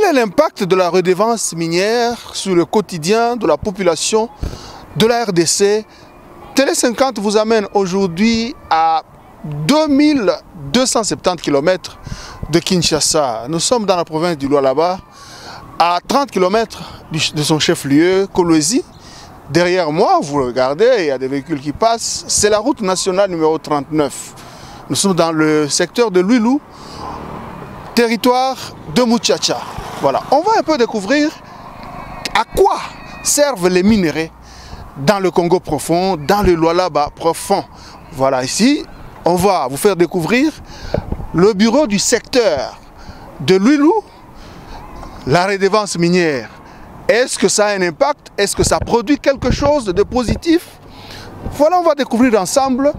est l'impact de la redevance minière sur le quotidien de la population de la RDC? Télé 50 vous amène aujourd'hui à 2270 km de Kinshasa. Nous sommes dans la province du Lualaba, à 30 km de son chef-lieu, Kolwezi. Derrière moi, vous regardez, il y a des véhicules qui passent. C'est la route nationale numéro 39. Nous sommes dans le secteur de Lwilu, territoire de Muchacha. Voilà, on va un peu découvrir à quoi servent les minerais dans le Congo profond, dans le Lualaba profond. Voilà, ici, on va vous faire découvrir le bureau du secteur de Lwilu, la redevance minière. Est-ce que ça a un impact? Est-ce que ça produit quelque chose de positif? Voilà, on va découvrir ensemble.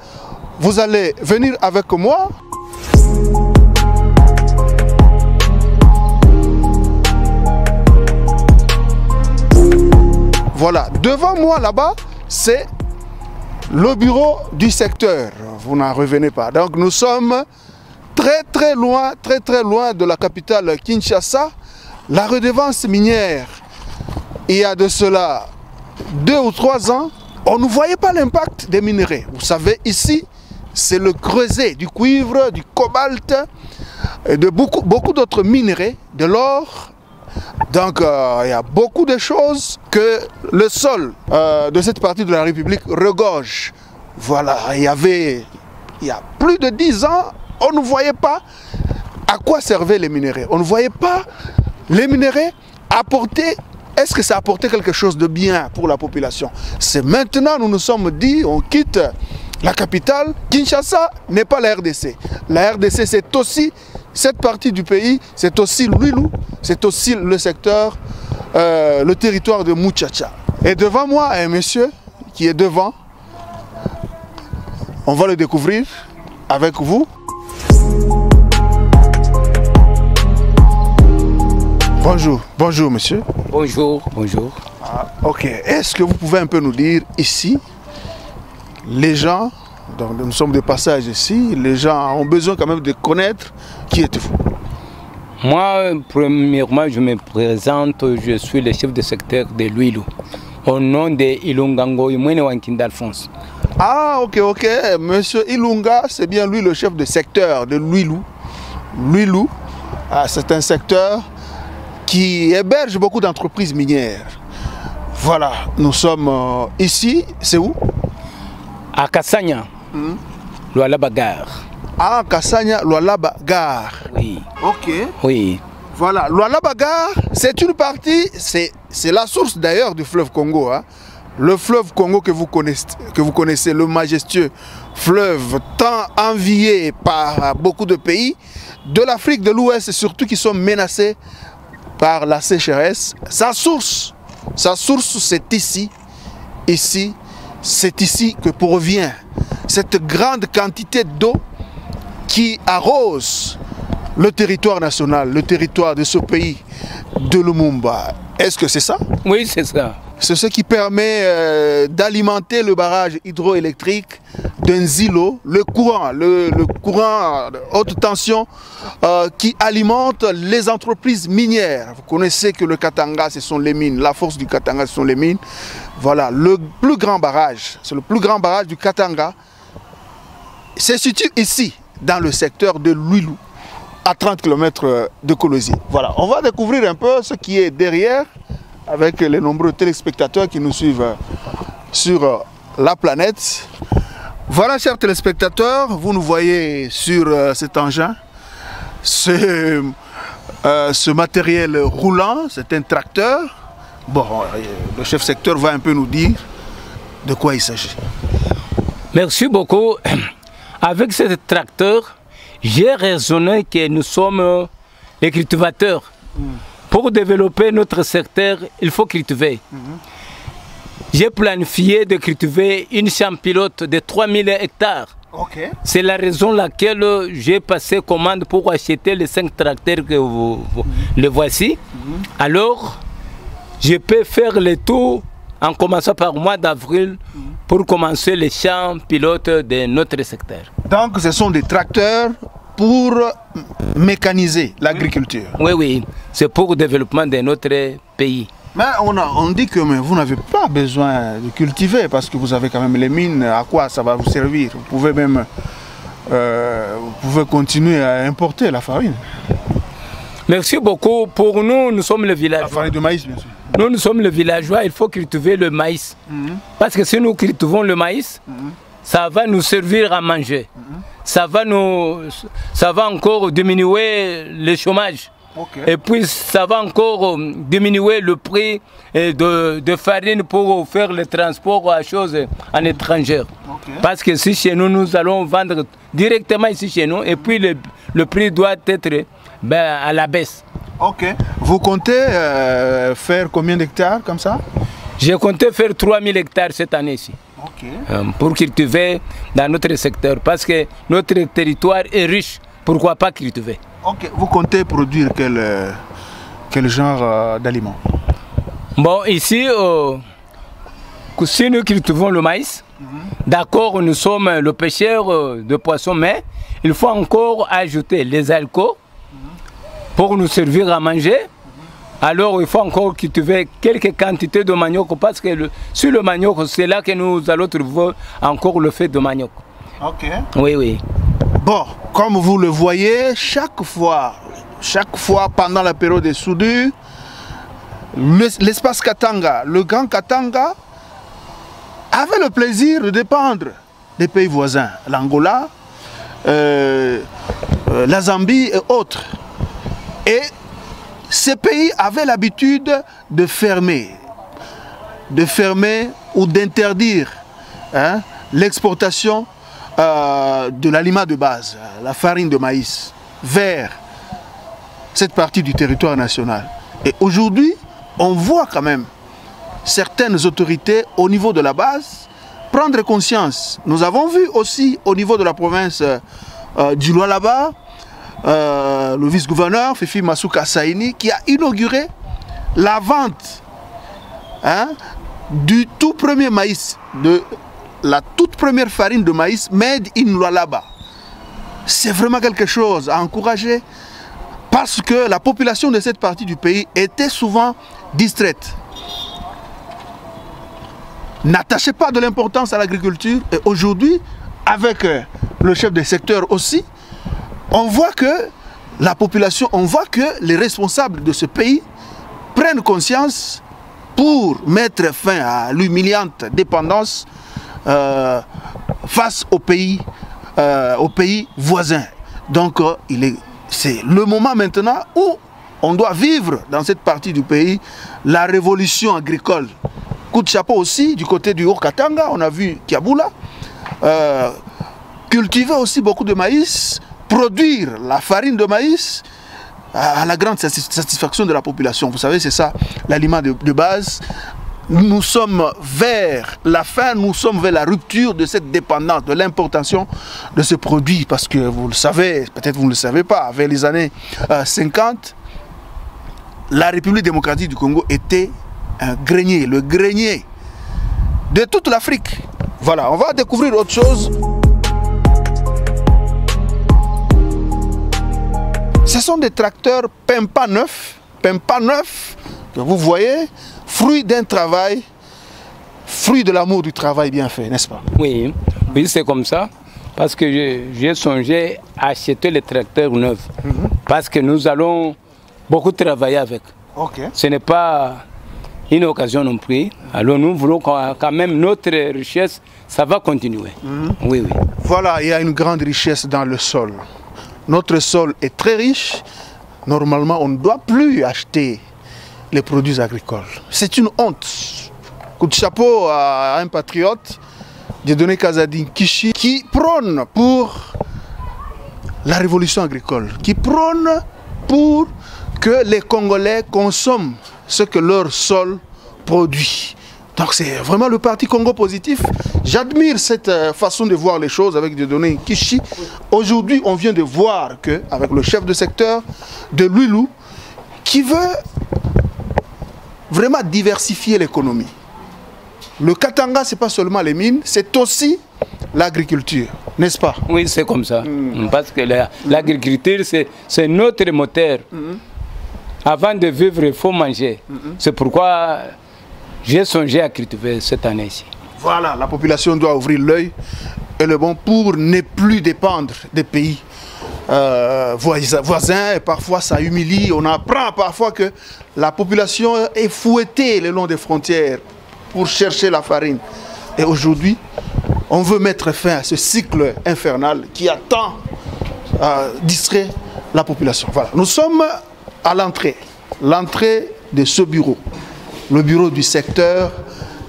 Vous allez venir avec moi. Voilà, devant moi là-bas, c'est le bureau du secteur. Vous n'en revenez pas. Donc nous sommes très loin de la capitale Kinshasa. La redevance minière, il y a de cela 2 ou 3 ans, on ne voyait pas l'impact des minerais. Vous savez, ici, c'est le creuset du cuivre, du cobalt et de beaucoup d'autres minerais, de l'or. Donc il y a beaucoup de choses que le sol de cette partie de la République regorge. Voilà, il y a plus de 10 ans, on ne voyait pas à quoi servaient les minerais. On ne voyait pas les minerais apporter. Est-ce que ça apportait quelque chose de bien pour la population? C'est maintenant, nous nous sommes dit, on quitte la capitale. Kinshasa n'est pas la RDC. La RDC, c'est aussi cette partie du pays, c'est aussi Lwilu, c'est aussi le secteur, le territoire de Muchacha. Et devant moi, un monsieur qui est devant. On va le découvrir avec vous. Bonjour, bonjour monsieur. Bonjour, bonjour. Ah, ok, est-ce que vous pouvez un peu nous dire ici, les gens, donc nous sommes de passage ici, les gens ont besoin quand même de connaître qui êtes-vous? Moi, premièrement, je me présente, je suis le chef de secteur de Lwilu, au nom de Ilungango Imwene Wankinde Alphonse. Ah, ok, monsieur Ilunga, c'est bien lui le chef de secteur de Lwilu. Lwilu, c'est un secteur qui héberge beaucoup d'entreprises minières. Voilà, nous sommes ici, c'est où? À Kassanya, Lualaba Gare. Ah, Kassanya, Lualaba Gare. Oui. Ok. Oui. Voilà, Lualaba Gare, c'est une partie, c'est la source d'ailleurs du fleuve Congo. Hein. Le fleuve Congo que vous connaissez, le majestueux fleuve tant envié par beaucoup de pays, de l'Afrique de l'Ouest surtout, qui sont menacés par la sécheresse. Sa source c'est ici, c'est ici que provient cette grande quantité d'eau qui arrose le territoire national, le territoire de ce pays de Lumumba. Est-ce que c'est ça? Oui, c'est ça. C'est ce qui permet d'alimenter le barrage hydroélectrique d'Enzilo, le courant de haute tension qui alimente les entreprises minières. Vous connaissez que le Katanga, ce sont les mines. La force du Katanga, ce sont les mines. Voilà, le plus grand barrage, c'est le plus grand barrage du Katanga. Se situe ici, dans le secteur de Lwilu, à 30 km de Kolwezi. Voilà, on va découvrir un peu ce qui est derrière, avec les nombreux téléspectateurs qui nous suivent sur la planète. Voilà, chers téléspectateurs, vous nous voyez sur cet engin, ce matériel roulant, c'est un tracteur. Bon, le chef secteur va un peu nous dire de quoi il s'agit. Merci beaucoup. Avec ce tracteur, j'ai raisonné que nous sommes les cultivateurs. Pour développer notre secteur, il faut cultiver. J'ai planifié de cultiver une chambre pilote de 3000 hectares. Okay. C'est la raison laquelle j'ai passé commande pour acheter les 5 tracteurs que vous les voici. Alors, je peux faire le tour en commençant par le mois d'avril pour commencer les champs pilotes de notre secteur. Donc, ce sont des tracteurs pour mécaniser l'agriculture. Oui, oui, c'est pour le développement de notre pays. Mais on dit que vous n'avez pas besoin de cultiver parce que vous avez quand même les mines. À quoi ça va vous servir? Vous pouvez même continuer à importer la farine. Merci beaucoup. Pour nous, nous sommes le village. La farine de maïs, bien sûr. Nous sommes le villageois, il faut cultiver le maïs. Parce que si nous cultivons le maïs, ça va nous servir à manger. Ça va encore diminuer le chômage. Okay. Et puis ça va encore diminuer le prix de farine pour faire le transport à choses en étranger. Okay. Parce que si chez nous, nous allons vendre directement ici chez nous et puis le prix doit être à la baisse. Ok. Vous comptez faire combien d'hectares comme ça? J'ai compté faire 3000 hectares cette année ici. Okay. Pour cultiver dans notre secteur. Parce que notre territoire est riche. Pourquoi pas cultiver? Ok. Vous comptez produire quel genre d'aliments? Bon, ici, si nous cultivons le maïs, d'accord, nous sommes le pêcheur de poissons, mais il faut encore ajouter les alcools pour nous servir à manger. Alors il faut encore cultiver quelques quantités de manioc parce que sur le manioc, c'est là que nous allons trouver encore le fait de manioc. Ok. Oui, oui. Bon, comme vous le voyez, chaque fois pendant la période de soudure, l'espace Katanga, le grand Katanga, avait le plaisir de dépendre des pays voisins, l'Angola, la Zambie et autres. Et ces pays avaient l'habitude de fermer ou d'interdire l'exportation de l'aliment de base, la farine de maïs, vers cette partie du territoire national. Et aujourd'hui, on voit quand même certaines autorités au niveau de la base prendre conscience. Nous avons vu aussi au niveau de la province du Lualaba, le vice-gouverneur Fifi Masuka Saini qui a inauguré la vente du tout premier maïs, de la toute première farine de maïs made in Lualaba. C'est vraiment quelque chose à encourager parce que la population de cette partie du pays était souvent distraite, n'attachait pas de l'importance à l'agriculture. Et aujourd'hui, avec le chef des secteurs aussi, on voit que la population, on voit que les responsables de ce pays prennent conscience pour mettre fin à l'humiliante dépendance face aux pays voisins. Donc c'est le moment maintenant où on doit vivre dans cette partie du pays la révolution agricole. Coup de chapeau aussi du côté du Haut-Katanga, on a vu Kiabula cultiver aussi beaucoup de maïs, produire la farine de maïs à la grande satisfaction de la population. Vous savez, c'est ça l'aliment de base. Nous sommes vers la fin, nous sommes vers la rupture de cette dépendance, de l'importation de ce produit. Parce que vous le savez, peut-être vous ne le savez pas, vers les années 50, la République démocratique du Congo était un grenier, le grenier de toute l'Afrique. Voilà, on va découvrir autre chose. Ce sont des tracteurs Pempa neufs que vous voyez, fruit d'un travail, fruit de l'amour du travail bien fait, n'est-ce pas? Oui, oui, c'est comme ça, parce que j'ai songé à acheter les tracteurs neufs, parce que nous allons beaucoup travailler avec. Okay. Ce n'est pas une occasion non plus, alors nous voulons quand même notre richesse, ça va continuer. Oui, oui. Voilà, il y a une grande richesse dans le sol. Notre sol est très riche. Normalement, on ne doit plus acheter les produits agricoles. C'est une honte. Coup de chapeau à un patriote, Dieudonné Kazadi Kishi, qui prône pour la révolution agricole, qui prône pour que les Congolais consomment ce que leur sol produit. Donc c'est vraiment le parti Congo Positif. J'admire cette façon de voir les choses avec Dieudonné Kishi. Aujourd'hui, on vient de voir qu'avec le chef de secteur de Luilou, qui veut vraiment diversifier l'économie. Le Katanga, ce n'est pas seulement les mines, c'est aussi l'agriculture. n'est-ce pas? Oui, c'est comme ça. Parce que l'agriculture, c'est notre moteur. Avant de vivre, il faut manger. C'est pourquoi j'ai songé à cultiver cette année-ci. Voilà, la population doit ouvrir l'œil et le bon pour ne plus dépendre des pays voisins. Et parfois, ça humilie. On apprend parfois que la population est fouettée le long des frontières pour chercher la farine. Et aujourd'hui, on veut mettre fin à ce cycle infernal qui a tant distrait la population. Voilà. Nous sommes à l'entrée de ce bureau, le bureau du secteur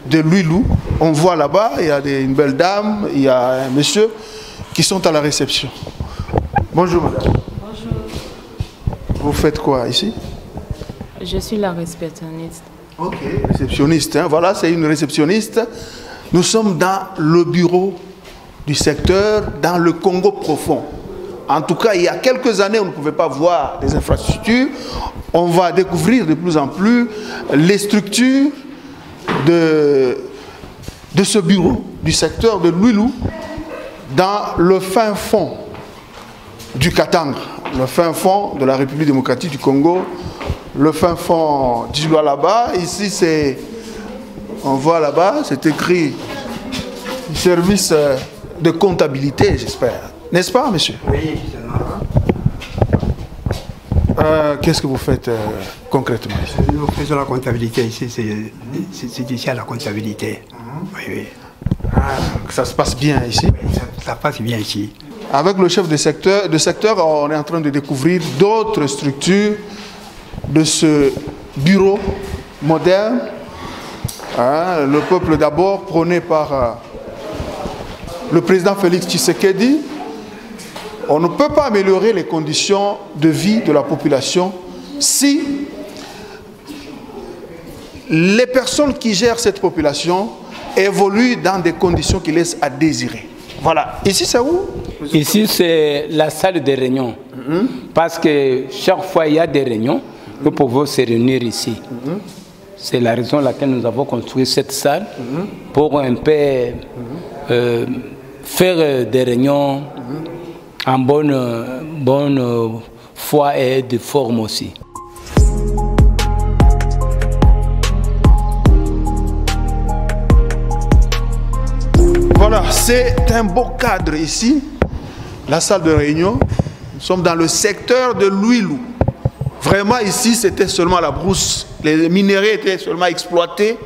de Luilou. On voit là-bas, il y a une belle dame, il y a un monsieur qui sont à la réception. Bonjour madame. Bonjour. Vous faites quoi ici? Je suis la réceptionniste. Ok, réceptionniste, hein. Voilà, c'est une réceptionniste. Nous sommes dans le bureau du secteur, dans le Congo profond. En tout cas, il y a quelques années, on ne pouvait pas voir des infrastructures. On va découvrir de plus en plus les structures de ce bureau du secteur de Luilou dans le fin fond du Katanga, le fin fond de la République démocratique du Congo, le fin fond du là-bas. Ici, c'est, on voit là-bas, c'est écrit service de comptabilité, j'espère. N'est-ce pas, monsieur? Oui, qu'est-ce que vous faites concrètement ici? nous faisons la comptabilité ici, c'est ici à la comptabilité. Oui, oui. Ça se passe bien ici? Ça passe bien ici. Avec le chef de secteur, on est en train de découvrir d'autres structures de ce bureau moderne. Le peuple d'abord prôné par le président Félix Tshisekedi. On ne peut pas améliorer les conditions de vie de la population si les personnes qui gèrent cette population évoluent dans des conditions qui laissent à désirer. Voilà. Ici, c'est où? Ici, c'est la salle de réunion. Parce que chaque fois il y a des réunions, nous pouvons se réunir ici. C'est la raison pour laquelle nous avons construit cette salle pour un peu faire des réunions en bonne foi et de forme aussi. Voilà, c'est un beau cadre ici, la salle de réunion. Nous sommes dans le secteur de Luilou. Vraiment ici, c'était seulement la brousse. Les minéraux étaient seulement exploités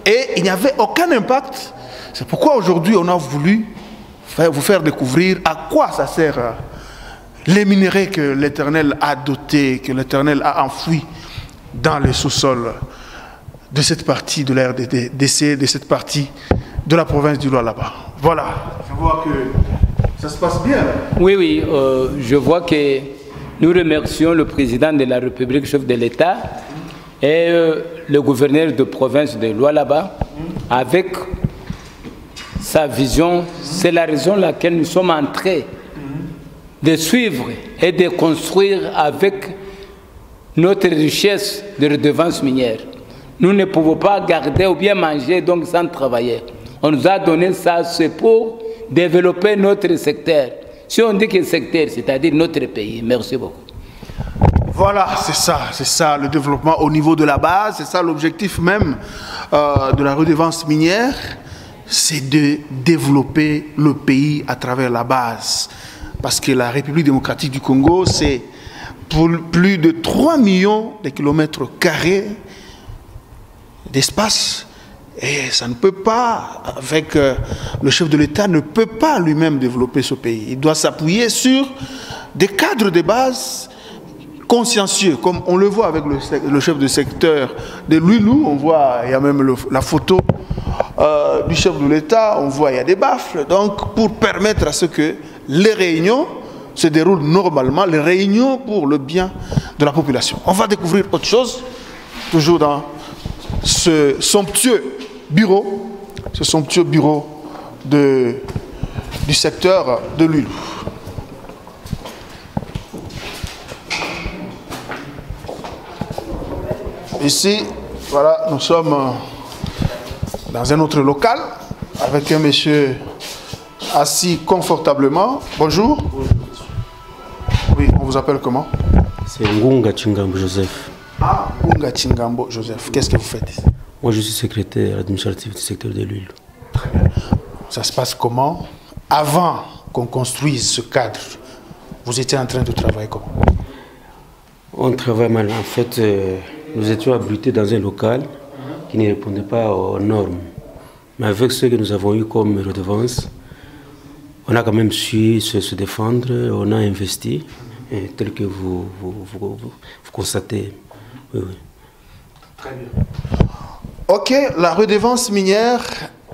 et il n'y avait aucun impact. C'est pourquoi aujourd'hui, on a voulu vous faire découvrir à quoi ça sert les minéraux que l'Éternel a dotés, que l'Éternel a enfouis dans le sous-sol de cette partie de la RDC, de cette partie de la province du Loa là-bas. Voilà, je vois que ça se passe bien. Oui, oui, je vois que nous remercions le président de la République, chef de l'État, et le gouverneur de province de Loa là-bas, avec sa vision. C'est la raison pour laquelle nous sommes en train de suivre et de construire avec notre richesse de redevances minières. Nous ne pouvons pas garder ou bien manger donc sans travailler. On nous a donné ça, c'est pour développer notre secteur. Si on dit que secteur, c'est-à-dire notre pays. Merci beaucoup. Voilà, c'est ça le développement au niveau de la base, c'est ça l'objectif même de la redevance minière, c'est de développer le pays à travers la base. Parce que la République démocratique du Congo, c'est pour plus de 3 millions de kilomètres carrés d'espace. Et ça ne peut pas, avec le chef de l'État, ne peut pas lui-même développer ce pays. Il doit s'appuyer sur des cadres de base consciencieux, comme on le voit avec le chef de secteur de Luilou. On voit, il y a même la photo du chef de l'État, on voit, il y a des baffles. Donc, pour permettre à ce que les réunions se déroulent normalement, les réunions pour le bien de la population. On va découvrir autre chose, toujours dans ce somptueux bureau du secteur de Luilou. Ici, voilà, nous sommes dans un autre local avec un monsieur assis confortablement. Bonjour. Oui, on vous appelle comment? C'est Ngunga Chingambo Joseph. Ah, Ngunga Chingambo Joseph. Qu'est-ce que vous faites ici? Moi, je suis secrétaire administratif du secteur de l'huile. Très bien. Ça se passe comment? Avant qu'on construise ce cadre, vous étiez en train de travailler comment? On travaille mal. En fait, nous étions abrités dans un local qui ne répondait pas aux normes. Mais avec ce que nous avons eu comme redevance, on a quand même su se défendre, on a investi, et tel que vous constatez. Oui, oui. Très bien. Ok, la redevance minière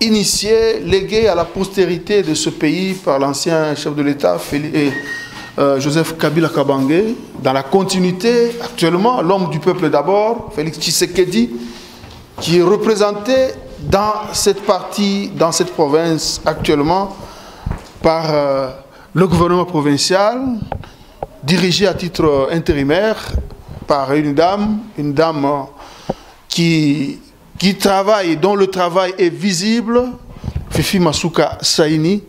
initiée, léguée à la postérité de ce pays par l'ancien chef de l'État, Joseph Kabila Kabange, dans la continuité, actuellement, l'homme du peuple d'abord, Félix Tshisekedi, qui est représenté dans cette partie, dans cette province actuellement, par le gouvernement provincial, dirigé à titre intérimaire par une dame qui travaille, dont le travail est visible, Fifi Masuka Saini,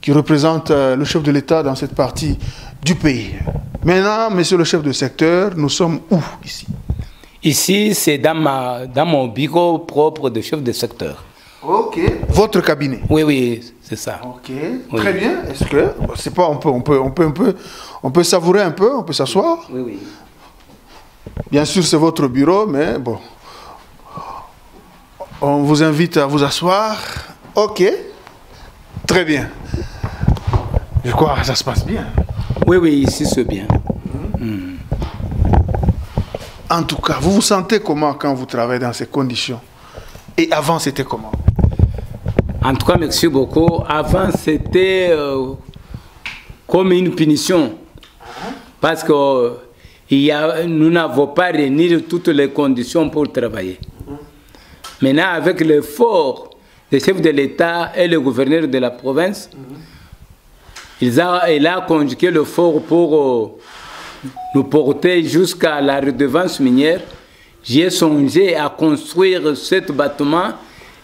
qui représente le chef de l'État dans cette partie du pays. Maintenant, monsieur le chef de secteur, nous sommes où ici? Ici, c'est dans mon bureau propre de chef de secteur. Ok. Votre cabinet? Oui, oui, c'est ça. Ok. Oui. Très bien. Est-ce que, c'est pas, on peut savourer un peu, on peut s'asseoir? Oui, oui. Bien sûr, c'est votre bureau, mais bon. On vous invite à vous asseoir. Ok. Très bien. Je crois que ça se passe bien. Oui, oui, ici c'est bien. En tout cas, vous vous sentez comment quand vous travaillez dans ces conditions? Et avant, c'était comment? En tout cas, merci beaucoup. Avant, c'était comme une punition. Parce que nous n'avons pas réuni toutes les conditions pour travailler. Maintenant, avec l'effort des chefs de l'État et le gouverneur de la province, il a conjugué l'effort pour nous porter jusqu'à la redevance minière. J'ai songé à construire ce bâtiment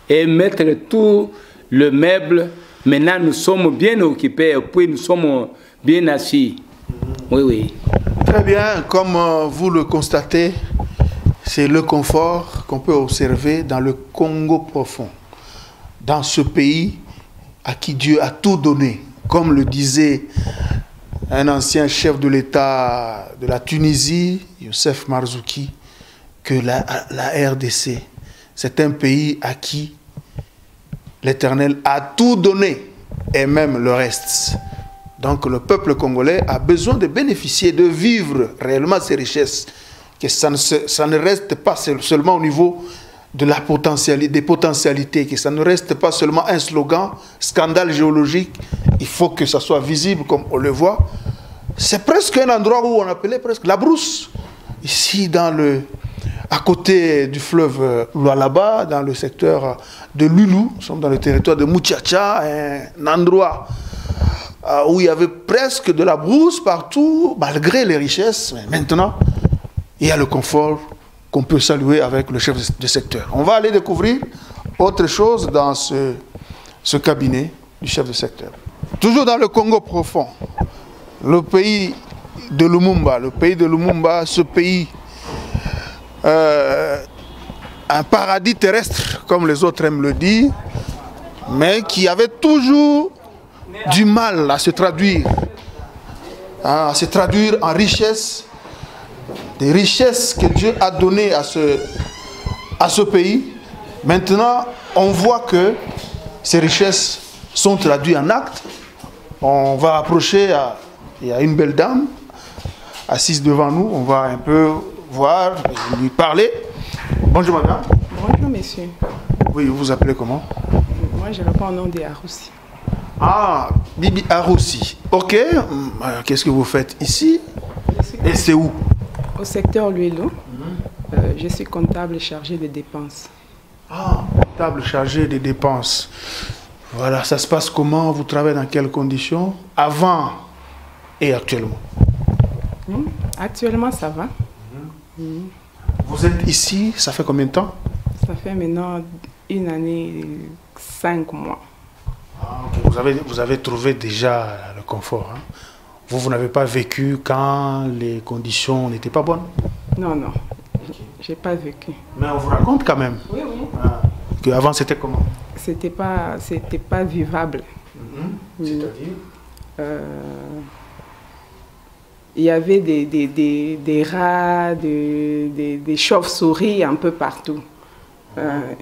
et mettre tout le meuble. Maintenant, nous sommes bien occupés et puis nous sommes bien assis. Oui, oui. Très bien. Comme vous le constatez, c'est le confort qu'on peut observer dans le Congo profond, dans ce pays à qui Dieu a tout donné. Comme le disait un ancien chef de l'État de la Tunisie, Youssef Marzouki, que la RDC, c'est un pays à qui l'Éternel a tout donné, et même le reste. Donc le peuple congolais a besoin de bénéficier, de vivre réellement ces richesses, que ça ne reste pas seulement au niveau de la des potentialités, que ça ne reste pas seulement un slogan, scandale géologique, il faut que ça soit visible comme on le voit. C'est presque un endroit où on appelait presque la brousse. Ici, à côté du fleuve Lualaba, dans le secteur de Lulu, nous sommes dans le territoire de Muchacha, un endroit où il y avait presque de la brousse partout, malgré les richesses. Mais maintenant, il y a le confort qu'on peut saluer avec le chef de secteur. On va aller découvrir autre chose dans ce cabinet du chef de secteur. Toujours dans le Congo profond, le pays de Lumumba, ce pays, un paradis terrestre, comme les autres aiment le dire, mais qui avait toujours du mal à se traduire en richesse, des richesses que Dieu a données à ce pays. Maintenant, on voit que ces richesses sont traduites en actes. On va approcher, il y a une belle dame assise devant nous, on va un peu voir, lui parler. Bonjour madame. Bonjour monsieur. Oui, vous vous appelez comment? Moi je réponds au nom de Aroussi. Ah, Bibi Aroussi. Ok, qu'est-ce que vous faites ici? Et c'est où? Au secteur Luelo. Je suis comptable chargé des dépenses. Ah, comptable chargé des dépenses. Voilà, ça se passe comment? Vous travaillez dans quelles conditions? Avant et actuellement? Actuellement, ça va. Vous êtes ici, ça fait combien de temps? Ça fait maintenant 1 année et 5 mois. Ah, Vous avez trouvé déjà le confort. Hein? Vous n'avez pas vécu quand les conditions n'étaient pas bonnes? Non, non. J'ai pas vécu. Mais on vous raconte quand même. Oui, oui. Avant, c'était comment? C'était pas vivable. C'est-à-dire? Il y avait des rats, des chauves-souris un peu partout.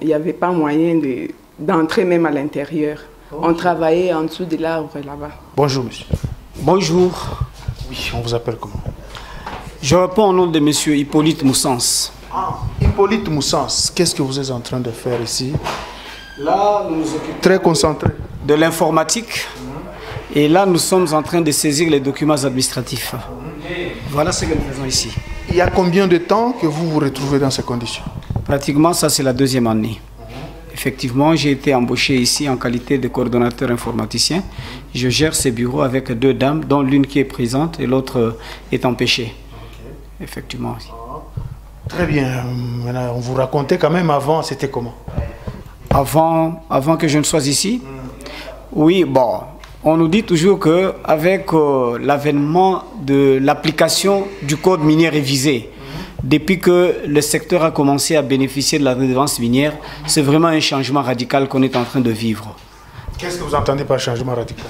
Il n'y avait pas moyen d'entrer même à l'intérieur. On travaillait en dessous de l'arbre là-bas. Bonjour, monsieur. Bonjour. Oui, on vous appelle comment? Je réponds au nom de monsieur Hippolyte Moussens. Ah, Hippolyte Moussens, qu'est-ce que vous êtes en train de faire ici? Là, nous nous occupons très concentré de l'informatique. Et là, nous sommes en train de saisir les documents administratifs. Voilà ce que nous faisons ici. Il y a combien de temps que vous vous retrouvez dans ces conditions? Pratiquement, ça c'est la deuxième année. Effectivement, j'ai été embauché ici en qualité de coordonnateur informaticien. Je gère ces bureaux avec deux dames, dont l'une qui est présente et l'autre est empêchée. Effectivement. Très bien. Maintenant, on vous racontait quand même avant, c'était comment? Avant que je ne sois ici? Oui, bon, on nous dit toujours qu'avec l'avènement de l'application du code minier révisé, depuis que le secteur a commencé à bénéficier de la redevance minière, c'est vraiment un changement radical qu'on est en train de vivre. Qu'est-ce que vous entendez par changement radical?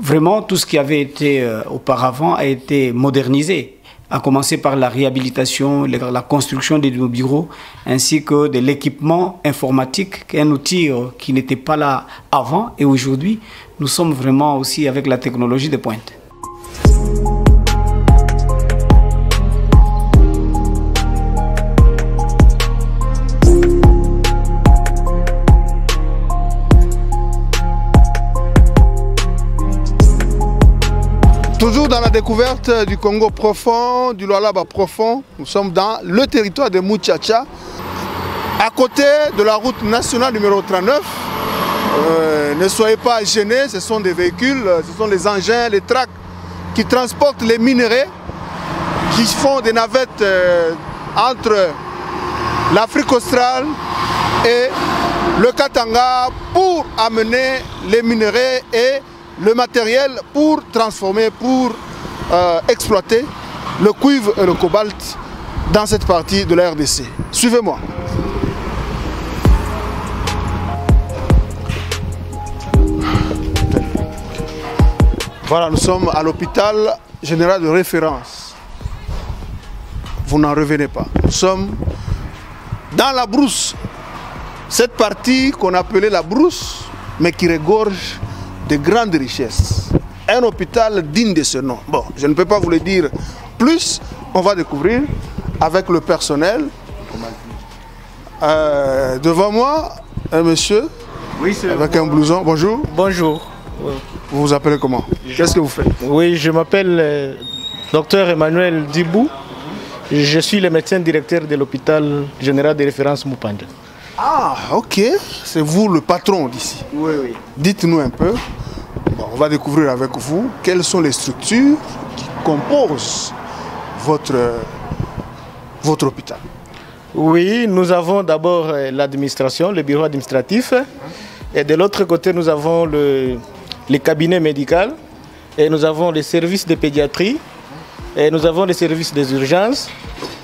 Vraiment, tout ce qui avait été auparavant a été modernisé, à commencer par la réhabilitation, la construction de nos bureaux, ainsi que de l'équipement informatique, un outil qui n'était pas là avant. Et aujourd'hui, nous sommes vraiment aussi avec la technologie de pointe. Toujours dans la découverte du Congo profond, du Lualaba profond, nous sommes dans le territoire de Muchacha, à côté de la route nationale numéro 39. Ne soyez pas gênés, ce sont des véhicules, ce sont les engins, les tracts qui transportent les minerais, qui font des navettes entre l'Afrique australe et le Katanga pour amener les minerais et le matériel pour transformer, pour exploiter le cuivre et le cobalt dans cette partie de la RDC. Suivez-moi. Voilà, nous sommes à l'hôpital général de référence. Vous n'en revenez pas. Nous sommes dans la brousse. Cette partie qu'on appelait la brousse, mais qui regorge de grandes richesses. Un hôpital digne de ce nom. Bon, je ne peux pas vous le dire plus. On va découvrir avec le personnel. Devant moi, un monsieur avec un blouson. Bonjour. Bonjour. Vous vous appelez comment? Qu'est-ce que vous faites? Oui, je m'appelle Dr Emmanuel Dibou. Je suis le médecin directeur de l'hôpital général de référence Mupanda. Ah, ok. C'est vous le patron d'ici. Oui, oui. Dites-nous un peu. Bon, on va découvrir avec vous quelles sont les structures qui composent votre hôpital. Oui, nous avons d'abord l'administration, le bureau administratif. Et de l'autre côté, nous avons le cabinet médical. Et nous avons les services de pédiatrie. Et nous avons les services des urgences.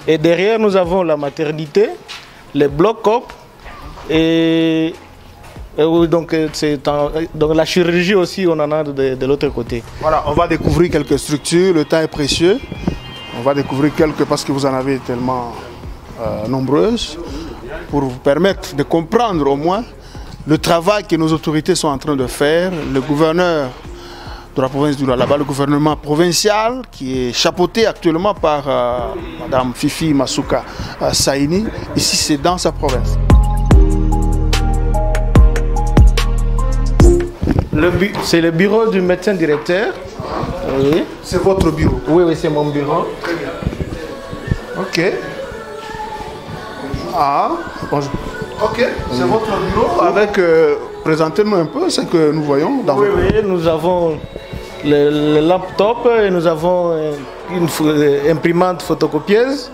Et derrière, nous avons la maternité, les blocs-op. Et donc la chirurgie aussi, on en a de l'autre côté. Voilà, on va découvrir quelques structures, le temps est précieux. On va découvrir quelques parce que vous en avez tellement nombreuses pour vous permettre de comprendre au moins le travail que nos autorités sont en train de faire. Le gouverneur de la province du Lualaba, le gouvernement provincial qui est chapeauté actuellement par Madame Fifi Masuka Saini. Ici, c'est dans sa province. C'est le bureau du médecin directeur. Oui. C'est votre bureau? Oui, oui, c'est mon bureau. Ok. Ah, bonjour. Ok, c'est votre bureau avec... présentez-nous un peu ce que nous voyons dans votre... Oui, nous avons le laptop et nous avons une imprimante photocopieuse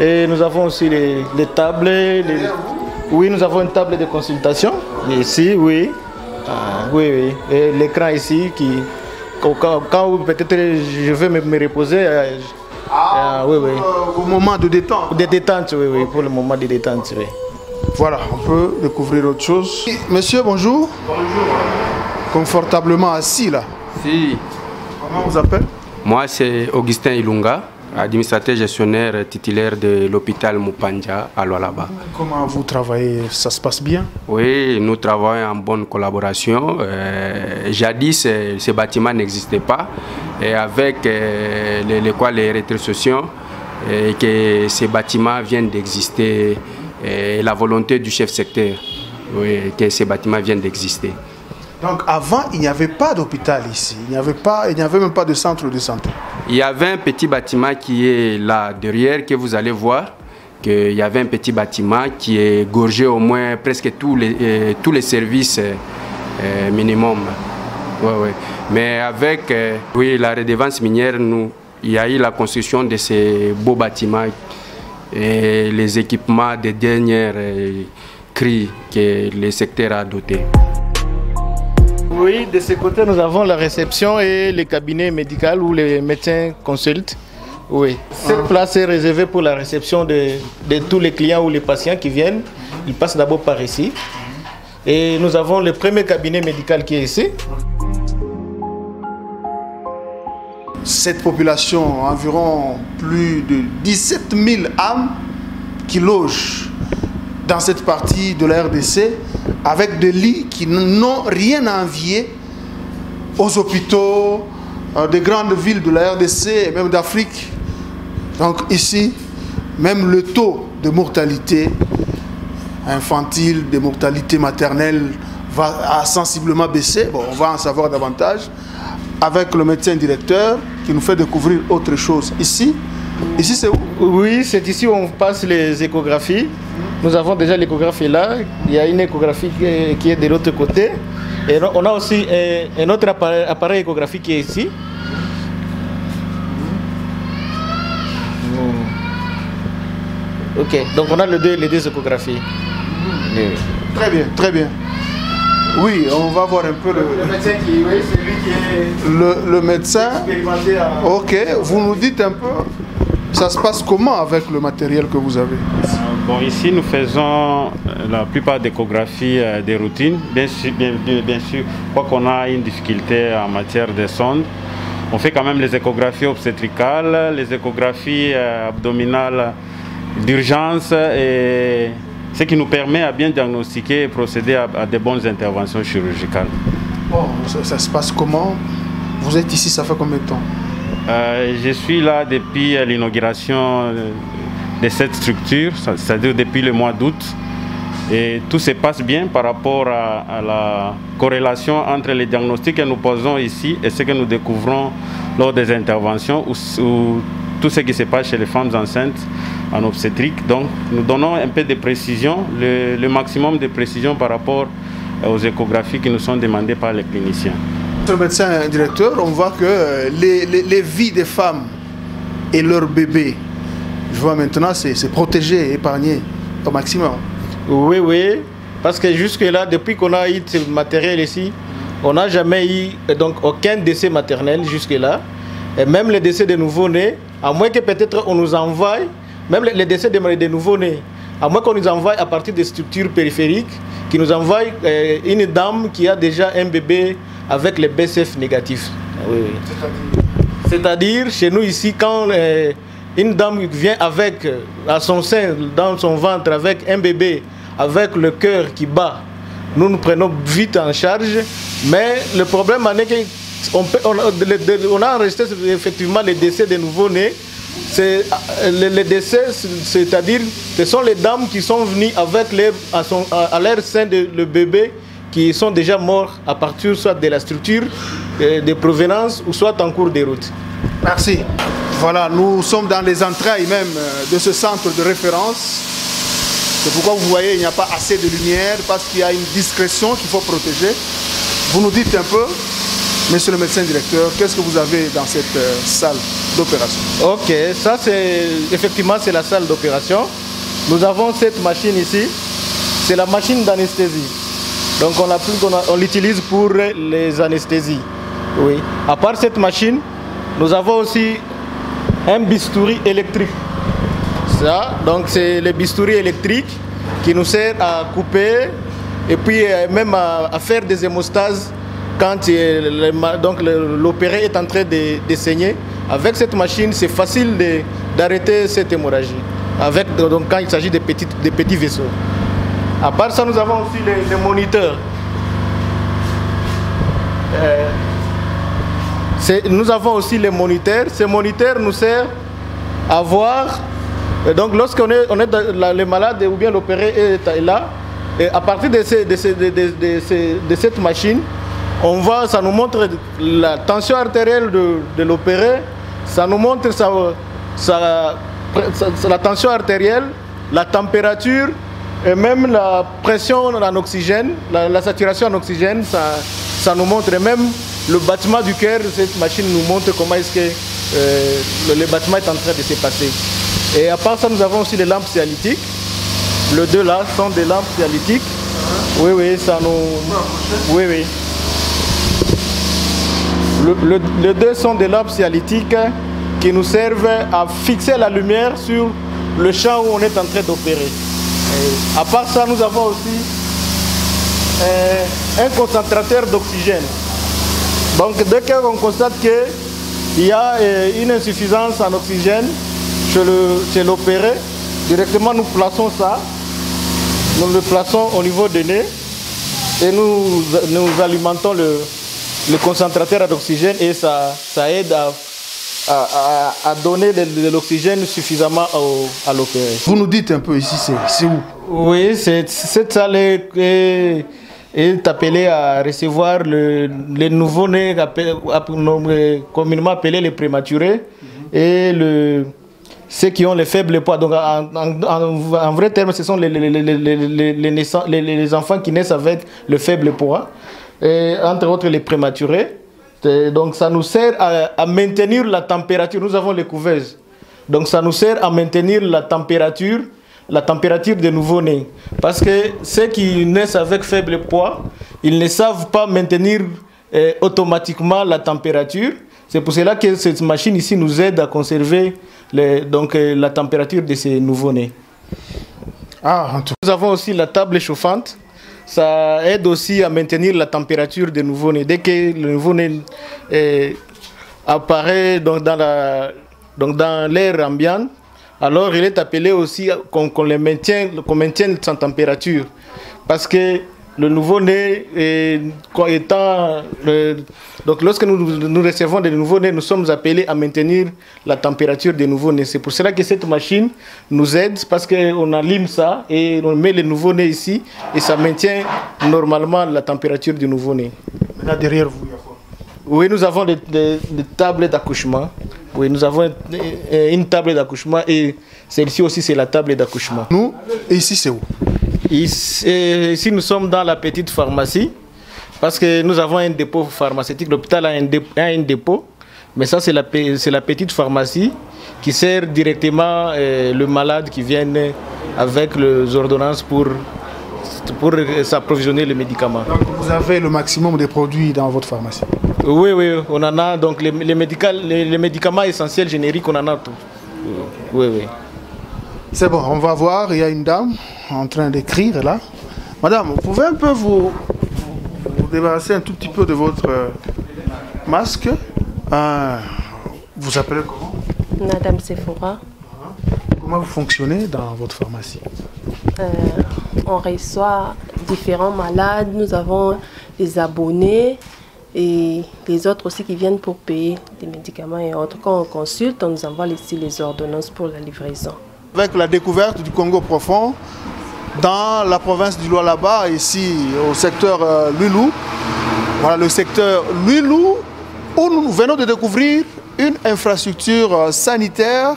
et nous avons aussi les tables. Oui, nous avons une table de consultation. Ici, oui. Oui, oui. Et l'écran ici, quand peut-être je veux me reposer, oui, oui. Au moment de détente. De détente, oui, oui, pour le moment de détente, oui. Voilà, on peut découvrir autre chose. Monsieur, bonjour. Bonjour. Confortablement assis là. Si. Comment on vous appelle? Moi, c'est Augustin Ilunga, administrateur gestionnaire titulaire de l'hôpital Mupanja à Lualaba. Comment vous travaillez? Ça se passe bien? Oui, nous travaillons en bonne collaboration. Jadis, ce bâtiment n'existait pas. Et avec les rétrocessions, que ces bâtiments viennent d'exister, et la volonté du chef secteur, oui, que ces bâtiments viennent d'exister. Donc avant, il n'y avait pas d'hôpital ici, il n'y avait même pas de centre de santé. Il y avait un petit bâtiment qui est là derrière, que vous allez voir, qu'il y avait un petit bâtiment qui est gorgé au moins presque tous les services minimum. Ouais, ouais. Mais avec la redevance minière, il y a eu la construction de ces beaux bâtiments et les équipements des dernières cris que le secteur a dotés. Oui, de ce côté, nous avons la réception et le cabinet médical où les médecins consultent. Oui. Cette place est réservée pour la réception de tous les clients ou les patients qui viennent. Ils passent d'abord par ici. Et nous avons le premier cabinet médical qui est ici. Cette population, environ plus de 17 000 âmes qui logent dans cette partie de la RDC, avec des lits qui n'ont rien à envier aux hôpitaux des grandes villes de la RDC et même d'Afrique. Donc ici, même le taux de mortalité infantile, de mortalité maternelle a sensiblement baissé. Bon, on va en savoir davantage avec le médecin directeur qui nous fait découvrir autre chose. Ici c'est où? Oui, c'est ici où on passe les échographies. Nous avons déjà l'échographie là. Il y a une échographie qui est de l'autre côté. Et on a aussi un autre appareil échographique qui est ici. Ok, donc on a les deux échographies. Très bien, très bien. Oui, on va voir un peu le médecin qui, oui, c'est lui qui est le médecin. Expérimenté à... Ok, vous nous dites un peu, ça se passe comment avec le matériel que vous avez? Bon, ici nous faisons la plupart d'échographies des routines. Bien sûr, quoi qu'on a une difficulté en matière de sonde, on fait quand même les échographies obstétricales, les échographies abdominales d'urgence, et ce qui nous permet à bien diagnostiquer et procéder à de bonnes interventions chirurgicales. Bon, ça se passe comment? Vous êtes ici, ça fait combien de temps? Je suis là depuis l'inauguration de cette structure, c'est-à-dire depuis le mois d'août. Et tout se passe bien par rapport à la corrélation entre les diagnostics que nous posons ici et ce que nous découvrons lors des interventions ou tout ce qui se passe chez les femmes enceintes en obstétrique. Donc nous donnons un peu de précision, le maximum de précision par rapport aux échographies qui nous sont demandées par les cliniciens. Monsieur le médecin directeur, on voit que les vies des femmes et leurs bébés, je vois maintenant, c'est protégé, épargné au maximum. Oui, oui, parce que jusque-là, depuis qu'on a eu ce matériel ici, on n'a jamais eu donc aucun décès maternel jusque-là. Et même les décès des nouveau-nés, à moins que peut-être on nous envoie, même les décès des nouveau-nés, à moins qu'on nous envoie à partir des structures périphériques, qui nous envoie une dame qui a déjà un bébé avec les BCF négatifs. Oui, oui. C'est-à-dire, chez nous ici, quand une dame vient avec, à son sein, dans son ventre, avec un bébé, avec le cœur qui bat, nous nous prenons vite en charge. Mais le problème est qu'on a enregistré effectivement les décès des nouveau-nés. Les décès, c'est-à-dire, ce sont les dames qui sont venues avec à leur sein le bébé, qui sont déjà morts à partir soit de la structure de provenance ou soit en cours de route. Merci. Voilà, nous sommes dans les entrailles même de ce centre de référence. C'est pourquoi vous voyez, il n'y a pas assez de lumière, parce qu'il y a une discrétion qu'il faut protéger. Vous nous dites un peu, monsieur le médecin directeur, qu'est-ce que vous avez dans cette salle d'opération? Ok, ça effectivement c'est la salle d'opération. Nous avons cette machine ici, c'est la machine d'anesthésie. Donc on l'utilise pour les anesthésies. Oui. À part cette machine, nous avons aussi un bistouri électrique. Ça, donc c'est le bistouri électrique qui nous sert à couper et puis même à faire des hémostases quand l'opéré est en train de saigner. Avec cette machine, c'est facile d'arrêter cette hémorragie. Donc quand il s'agit de petits vaisseaux. À part ça, nous avons aussi les moniteurs. Nous avons aussi les moniteurs. Ces moniteurs nous servent à voir. Donc lorsqu'on est le malade ou bien l'opéré est là, et à partir de cette machine, ça nous montre la tension artérielle de l'opéré, ça nous montre la tension artérielle, la température et même la pression en oxygène, la saturation en oxygène, ça nous montre. Et même le battement du cœur, cette machine nous montre comment est-ce que le battement est en train de se passer. Et à part ça, nous avons aussi les lampes cialytiques. Les deux là sont des lampes cialytiques. Oui, oui, ça nous... Oui, oui. Les deux sont des lampes cialytiques qui nous servent à fixer la lumière sur le champ où on est en train d'opérer. À part ça, nous avons aussi un concentrateur d'oxygène. Donc dès qu'on constate qu'il y a une insuffisance en oxygène chez l'opéré, directement nous plaçons ça, nous le plaçons au niveau du nez et nous alimentons le concentrateur d'oxygène et ça aide à donner de l'oxygène suffisamment à l'opéré. Vous nous dites un peu ici, c'est où? Oui, cette salle est appelée à recevoir les nouveau-nés, communément appelés les prématurés, et ceux qui ont les faibles poids. Donc en vrai terme, ce sont les enfants qui naissent avec le faible poids, et entre autres les prématurés. Donc ça nous sert à maintenir la température. Nous avons les couveuses. Donc ça nous sert à maintenir la température des nouveau-nés. Parce que ceux qui naissent avec faible poids, ils ne savent pas maintenir automatiquement la température. C'est pour cela que cette machine ici nous aide à conserver la température de ces nouveau-nés. Nous avons aussi la table chauffante. Ça aide aussi à maintenir la température des nouveau-nés. Dès que le nouveau-né apparaît dans l'air ambiant, alors il est appelé aussi qu'on maintienne sa température. Parce que le nouveau-né donc lorsque nous recevons des nouveaux-nés, nous sommes appelés à maintenir la température des nouveaux-nés. C'est pour cela que cette machine nous aide, parce qu'on allume ça et on met les nouveaux-nés ici et ça maintient normalement la température du nouveau-né. Là derrière vous, il y a quoi? Oui, nous avons des tables d'accouchement. Oui, nous avons une table d'accouchement et celle-ci aussi c'est la table d'accouchement. Nous, et ici c'est où? Ici nous sommes dans la petite pharmacie. Parce que nous avons un dépôt pharmaceutique, l'hôpital a un dépôt, mais ça c'est la petite pharmacie qui sert directement le malade qui vient avec les ordonnances pour s'approvisionner les médicaments. Donc vous avez le maximum de produits dans votre pharmacie? Oui, oui, on en a, donc les médicaments essentiels génériques, on en a tout. Oui, oui. C'est bon, on va voir, il y a une dame en train d'écrire là. Madame, vous pouvez un peu vous débarrasser un tout petit peu de votre masque. Vous appelez comment? Madame Sephora. Comment vous fonctionnez dans votre pharmacie? On reçoit différents malades, nous avons des abonnés et les autres aussi qui viennent pour payer des médicaments et autres. Quand on consulte, on nous envoie ici les ordonnances pour la livraison. Avec la découverte du Congo profond, dans la province du Lualaba, ici au secteur Lulou. Voilà le secteur Lulou où nous venons de découvrir une infrastructure sanitaire,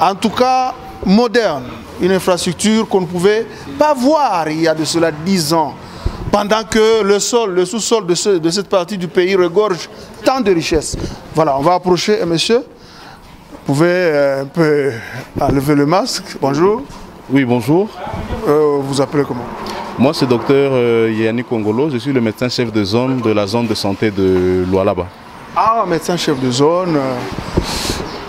en tout cas moderne. Une infrastructure qu'on ne pouvait pas voir il y a de cela 10 ans. Pendant que le sous-sol de cette partie du pays regorge tant de richesses. Voilà, on va approcher monsieur. Vous pouvez un peu enlever le masque. Bonjour. Oui, bonjour. Vous appelez comment? Moi, c'est docteur Yannick Kongolo. Je suis le médecin-chef de zone de la zone de santé de Lualaba. Ah, médecin-chef de zone.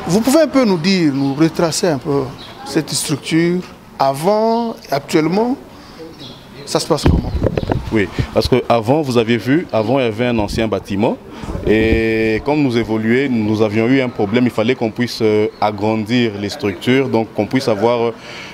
Vous pouvez un peu nous dire, nous retracer un peu cette structure avant, actuellement, ça se passe comment? Oui, parce qu'avant, vous aviez vu, avant il y avait un ancien bâtiment et comme nous évoluions, nous avions eu un problème, il fallait qu'on puisse agrandir les structures, donc qu'on puisse avoir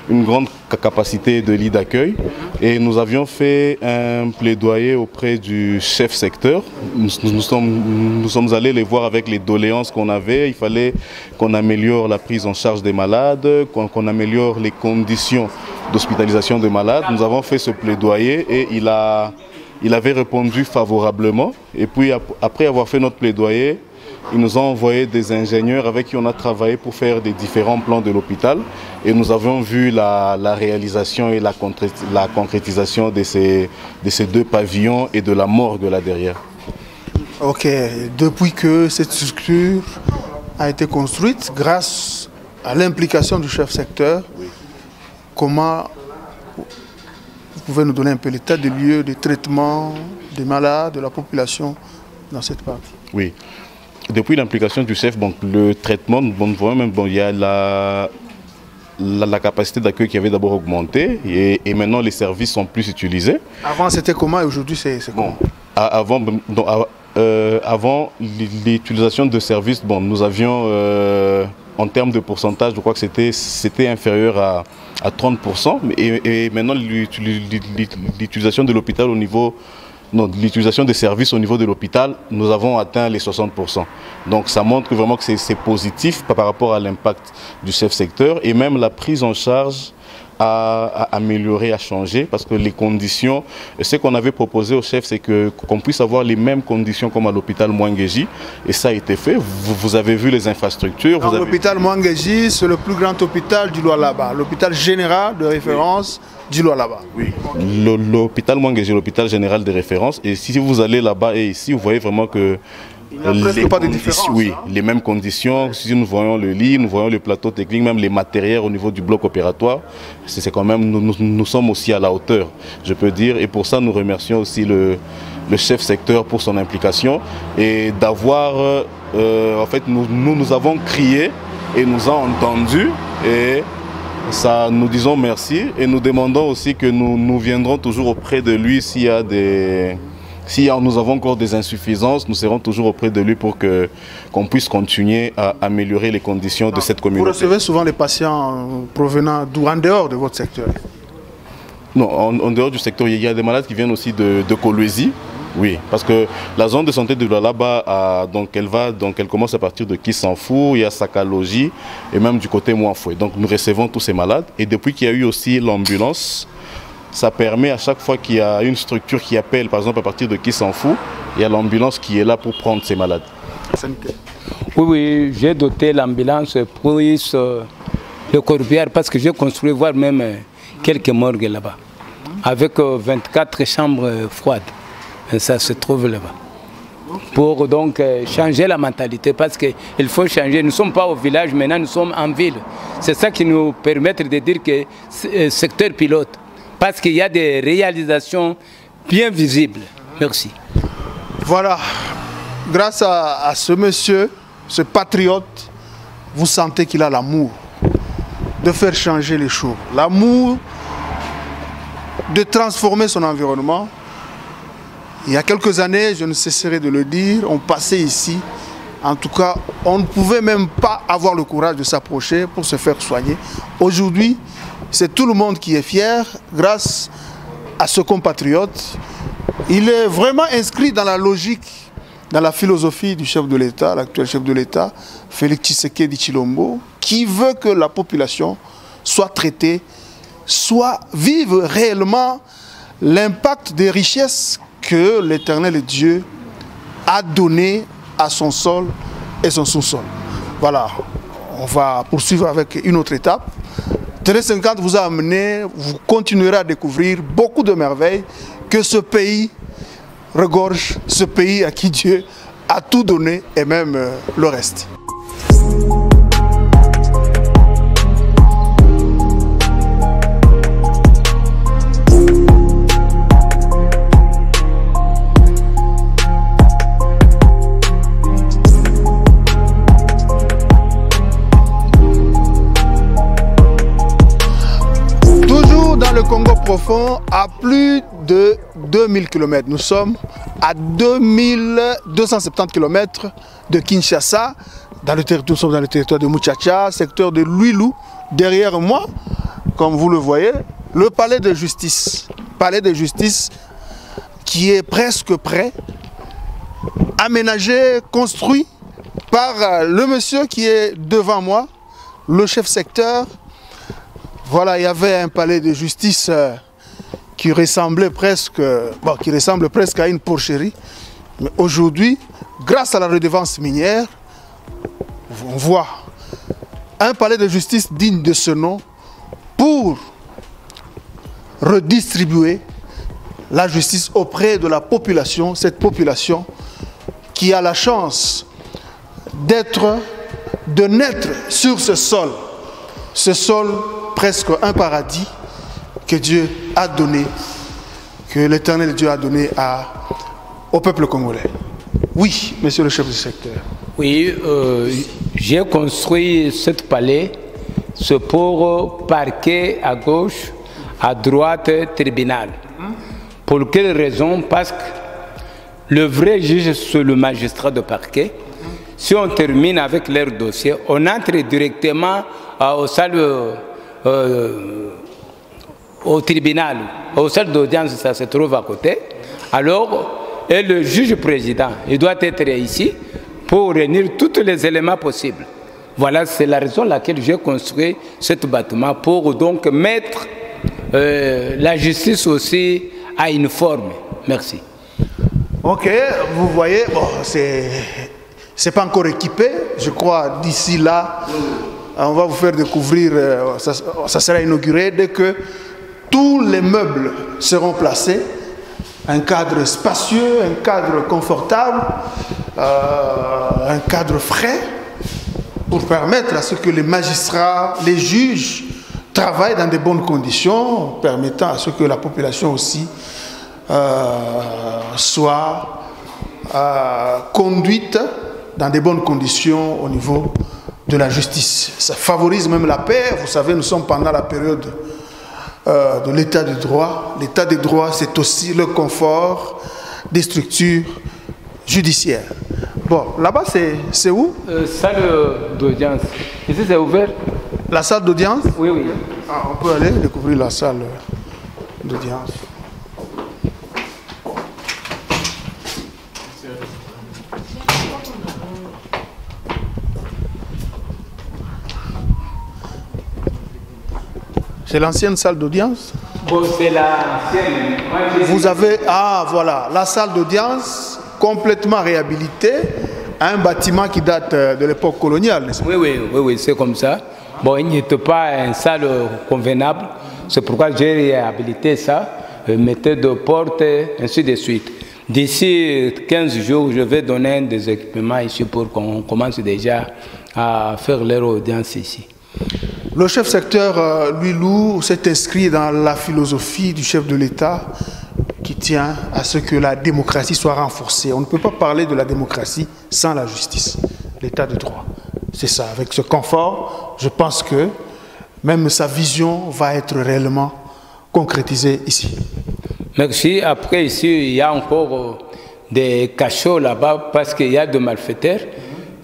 une grande capacité de lit d'accueil et nous avions fait un plaidoyer auprès du chef secteur. Nous sommes allés les voir avec les doléances qu'on avait, il fallait qu'on améliore la prise en charge des malades, qu'on améliore les conditions d'hospitalisation des malades. Nous avons fait ce plaidoyer et il avait répondu favorablement. Et puis après avoir fait notre plaidoyer, ils nous ont envoyé des ingénieurs avec qui on a travaillé pour faire des différents plans de l'hôpital. Et nous avons vu la réalisation et la concrétisation de ces deux pavillons et de la morgue là derrière. Ok, depuis que cette structure a été construite, grâce à l'implication du chef secteur, oui. Comment vous pouvez nous donner un peu l'état des lieux de traitement des malades, de la population dans cette partie? Oui. Depuis l'implication du chef, donc, le traitement, bon, voyons même, bon, il y a la capacité d'accueil qui avait d'abord augmenté et maintenant les services sont plus utilisés. Avant c'était comment et aujourd'hui c'est comment? Avant l'utilisation de services, bon, nous avions en termes de pourcentage, je crois que c'était inférieur à 30%. Et maintenant, l'utilisation de l'hôpital au niveau... Non, l'utilisation des services au niveau de l'hôpital, nous avons atteint les 60%. Donc ça montre vraiment que c'est positif par rapport à l'impact du chef secteur. Et même la prise en charge a amélioré, a changé, parce que les conditions, ce qu'on avait proposé au chef, c'est qu'on puisse avoir les mêmes conditions comme à l'hôpital Mwangeji, et ça a été fait. Vous avez vu les infrastructures. L'hôpital Mwangeji, c'est le plus grand hôpital du Lualaba, l'hôpital général de référence du Lualaba. Oui. L'hôpital Mwangeji, l'hôpital général de référence, et si vous allez là-bas et ici, vous voyez vraiment que il n'y a presque pas de différence. Oui, hein? Les mêmes conditions. Si nous voyons le lit, nous voyons le plateau technique, même les matériels au niveau du bloc opératoire, c'est quand même, nous sommes aussi à la hauteur, je peux dire. Et pour ça, nous remercions aussi le chef secteur pour son implication et d'avoir, en fait, nous avons crié et nous a entendus et ça, nous disons merci et nous demandons aussi que nous viendrons toujours auprès de lui s'il y a des... Si nous avons encore des insuffisances, nous serons toujours auprès de lui pour qu'on puisse continuer à améliorer les conditions de cette communauté. Vous recevez souvent les patients provenant d'où, en dehors de votre secteur? Non, en dehors du secteur, il y a des malades qui viennent aussi de Kolwezi. Oui, parce que la zone de santé de Lualaba, elle commence à partir de Kisanfou, il y a Sakaloji et même du côté Mouafoué. Donc nous recevons tous ces malades. Et depuis qu'il y a eu aussi l'ambulance, ça permet à chaque fois qu'il y a une structure qui appelle, par exemple à partir de Kisanfou, il y a l'ambulance qui est là pour prendre ces malades. Oui, j'ai doté l'ambulance pour le Corbière parce que j'ai construit voire même quelques morgues là-bas, avec 24 chambres froides. Et ça se trouve là-bas. Pour donc changer la mentalité, parce qu'il faut changer. Nous ne sommes pas au village, maintenant nous sommes en ville. C'est ça qui nous permet de dire que secteur pilote. Parce qu'il y a des réalisations bien visibles. Merci. Voilà. Grâce à ce monsieur, ce patriote, vous sentez qu'il a l'amour de faire changer les choses. L'amour de transformer son environnement. Il y a quelques années, je ne cesserai de le dire, on passait ici. En tout cas, on ne pouvait même pas avoir le courage de s'approcher pour se faire soigner. Aujourd'hui, c'est tout le monde qui est fier grâce à ce compatriote. Il est vraiment inscrit dans la logique, dans la philosophie du chef de l'État, l'actuel chef de l'État, Félix Tshisekedi Tshilombo, qui veut que la population soit traitée, soit vive réellement l'impact des richesses que l'Éternel Dieu a donné à son sol et son sous-sol. Voilà, on va poursuivre avec une autre étape. Télé 50 vous a amené, vous continuerez à découvrir beaucoup de merveilles que ce pays regorge, ce pays à qui Dieu a tout donné et même le reste. profond à plus de 2000 km. Nous sommes à 2270 km de Kinshasa. Nous sommes dans le territoire de Muchacha, secteur de Luilu. Derrière moi, comme vous le voyez, le palais de justice. Palais de justice qui est presque prêt, aménagé, construit par le monsieur qui est devant moi, le chef secteur. Voilà, il y avait un palais de justice qui ressemble presque à une porcherie. Mais aujourd'hui, grâce à la redevance minière, on voit un palais de justice digne de ce nom pour redistribuer la justice auprès de la population, cette population qui a la chance de naître sur ce sol presque un paradis que Dieu a donné, que l'Éternel Dieu a donné au peuple congolais. Oui, monsieur le chef du secteur. Oui, j'ai construit ce palais, c'est pour parquet à gauche, à droite, tribunal. Pour quelle raison? Parce que le vrai juge, c'est le magistrat de parquet. Si on termine avec leur dossier, on entre directement au tribunal, au salle d'audience, ça se trouve à côté. Alors, et le juge président, il doit être ici pour réunir tous les éléments possibles. Voilà, c'est la raison pour laquelle j'ai construit ce bâtiment, pour donc mettre la justice aussi à une forme. Merci. Ok, vous voyez, bon, c'est pas encore équipé. Je crois d'ici là, on va vous faire découvrir, ça sera inauguré dès que tous les meubles seront placés. Un cadre spacieux, un cadre confortable, un cadre frais, pour permettre à ce que les magistrats, les juges travaillent dans de bonnes conditions, permettant à ce que la population aussi soit conduite dans de bonnes conditions au niveau de la justice. Ça favorise même la paix. Vous savez, nous sommes pendant la période de l'état de droit. L'état de droit, c'est aussi le confort des structures judiciaires. Bon, là-bas, c'est où? Salle d'audience. Ici, c'est ouvert? La salle d'audience? Oui, oui. Ah, on peut aller découvrir la salle d'audience. C'est l'ancienne salle d'audience? Bon, c'est l'ancienne. Vous avez, voilà, la salle d'audience complètement réhabilitée, un bâtiment qui date de l'époque coloniale, n'est-ce pas? Oui, c'est comme ça. Bon, il n'était pas une salle convenable, c'est pourquoi j'ai réhabilité ça, mettre de portes, ainsi de suite. D'ici 15 jours, je vais donner des équipements ici pour qu'on commence déjà à faire leur audience ici. Le chef secteur Luilu s'est inscrit dans la philosophie du chef de l'État qui tient à ce que la démocratie soit renforcée. On ne peut pas parler de la démocratie sans la justice, l'état de droit. C'est ça, avec ce confort, je pense que même sa vision va être réellement concrétisée ici. Merci. Après, ici, il y a encore des cachots là-bas parce qu'il y a des malfaiteurs.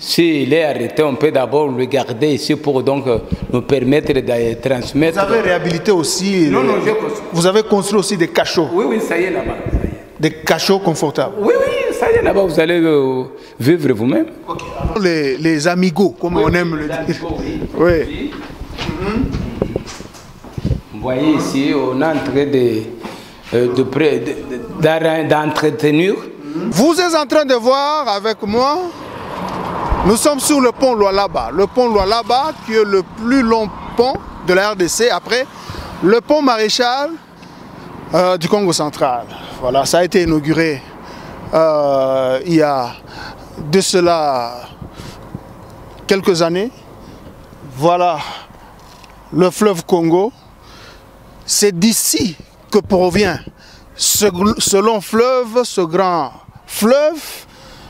S'il est arrêté, on peut d'abord le garder ici pour donc nous permettre de transmettre. Vous avez réhabilité aussi. Vous avez construit aussi des cachots. Oui, ça y est là-bas. Des cachots confortables. Oui, ça y est là-bas, vous allez vivre vous-même. Okay. Les amigos, comme on aime le dire. Oui. Vous voyez ici, on est en train d'entretenir. Vous êtes en train de voir avec moi. Nous sommes sur le pont Lualaba. Le pont Lualaba qui est le plus long pont de la RDC après le pont Maréchal du Congo central. Voilà, ça a été inauguré il y a de cela quelques années. Voilà le fleuve Congo. C'est d'ici que provient ce long fleuve, ce grand fleuve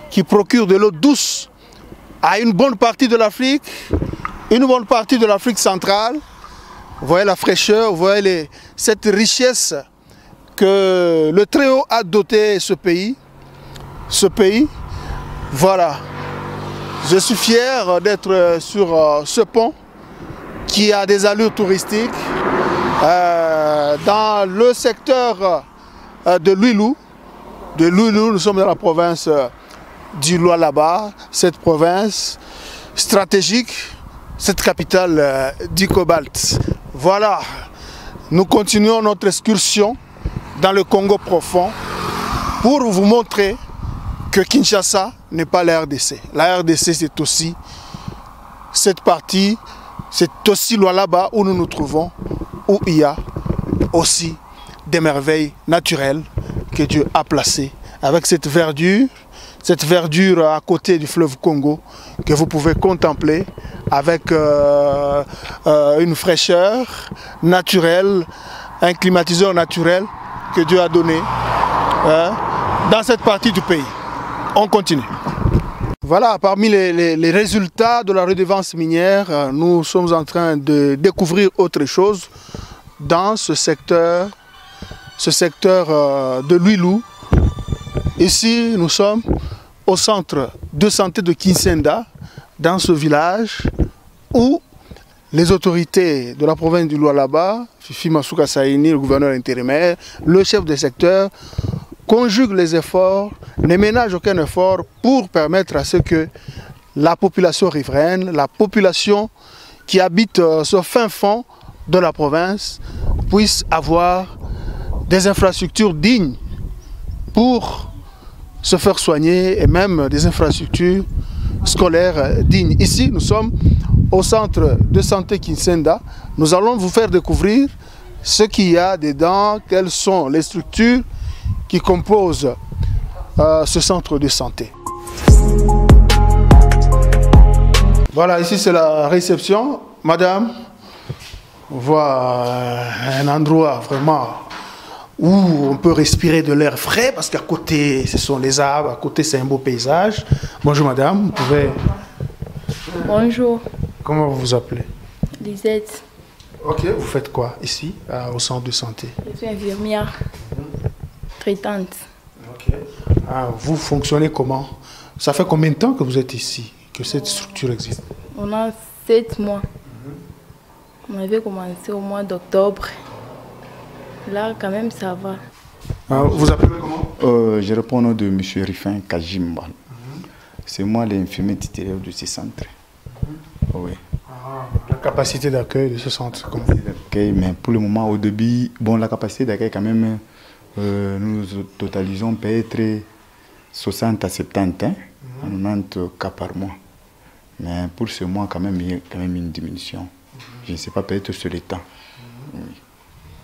qui procure de l'eau douce à une bonne partie de l'Afrique, une bonne partie de l'Afrique centrale, Vous voyez la fraîcheur, vous voyez cette richesse que le Très-Haut a doté ce pays. Voilà. Je suis fier d'être sur ce pont qui a des allures touristiques dans le secteur de Luilou. Nous sommes dans la province du Lualaba, cette province stratégique, cette capitale du cobalt. Voilà, nous continuons notre excursion dans le Congo profond pour vous montrer que Kinshasa n'est pas la RDC. La RDC, c'est aussi cette partie, c'est aussi Lualaba où nous nous trouvons, où il y a aussi des merveilles naturelles que Dieu a placées avec cette verdure à côté du fleuve Congo que vous pouvez contempler avec une fraîcheur naturelle, un climatiseur naturel que Dieu a donné dans cette partie du pays. On continue. Voilà, parmi les résultats de la redevance minière, nous sommes en train de découvrir autre chose dans ce secteur de Luilou. Ici, nous sommes au centre de santé de Kinsenda, dans ce village où les autorités de la province du Lualaba, Fifi Masuka Saini, le gouverneur intérimaire, le chef de secteur, conjuguent les efforts, ne ménagent aucun effort pour permettre à ce que la population riveraine, la population qui habite ce fin fond de la province, puisse avoir des infrastructures dignes pour se faire soigner et même des infrastructures scolaires dignes. Ici, nous sommes au centre de santé Kinsenda. Nous allons vous faire découvrir ce qu'il y a dedans, quelles sont les structures qui composent ce centre de santé. Voilà, ici c'est la réception. Madame, on voit un endroit vraiment où on peut respirer de l'air frais parce qu'à côté ce sont les arbres, à côté c'est un beau paysage. Bonjour madame, vous pouvez... Bonjour. Comment vous vous appelez? Lisette. Ok, vous faites quoi ici, au centre de santé? Je suis infirmière, traitante. Ok. Ah, vous fonctionnez comment? Ça fait combien de temps que vous êtes ici, que cette structure existe? On a 7 mois. On avait commencé au mois d'octobre. Là, quand même, ça va. Vous appelez comment? Je réponds au nom de M. Rifin Kajimba. C'est moi l'infirmier titulaire de ce centre. Oui. La capacité d'accueil de ce centre, comment? Mais pour le moment, au début, bon, la capacité d'accueil, quand même, nous totalisons peut-être 60 à 70, 90 cas par mois. Mais pour ce mois, quand même, il y a quand même une diminution. Je ne sais pas, peut-être sur le temps. Oui.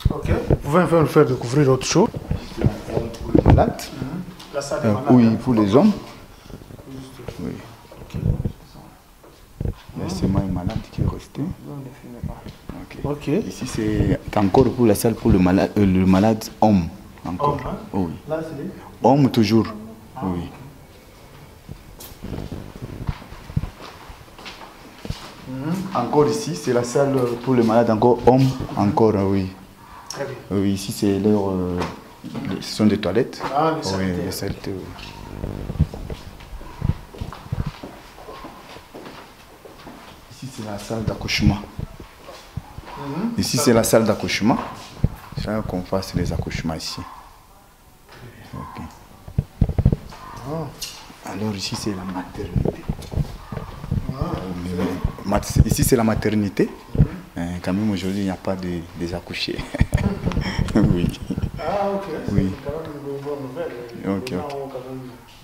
Ok. Vous pouvez nous faire découvrir autre chose? Pour les malades. La salle des malades. Oui, pour les hommes. Oui. C'est moi un malade qui est resté. Okay. Ici, c'est encore pour la salle pour le malade homme. Encore. Homme, hein? Oui. Là, c'est homme toujours. Oui. Encore ici, c'est la salle pour le malade, encore homme, encore, oui. Très bien. Oui, ici, c'est leur. Ce sont des toilettes. Ah, les sanitaires. Oui, les sanitaires, oui. Ici, c'est la salle d'accouchement. Ici, c'est la salle d'accouchement. C'est là qu'on fasse les accouchements ici. Okay. Alors, ici, c'est la maternité. Ici, c'est la maternité. Quand même, aujourd'hui, il n'y a pas des accouchés. Oui. Ah, ok. Oui. C'est quand même une bonne nouvelle. Ok, ok.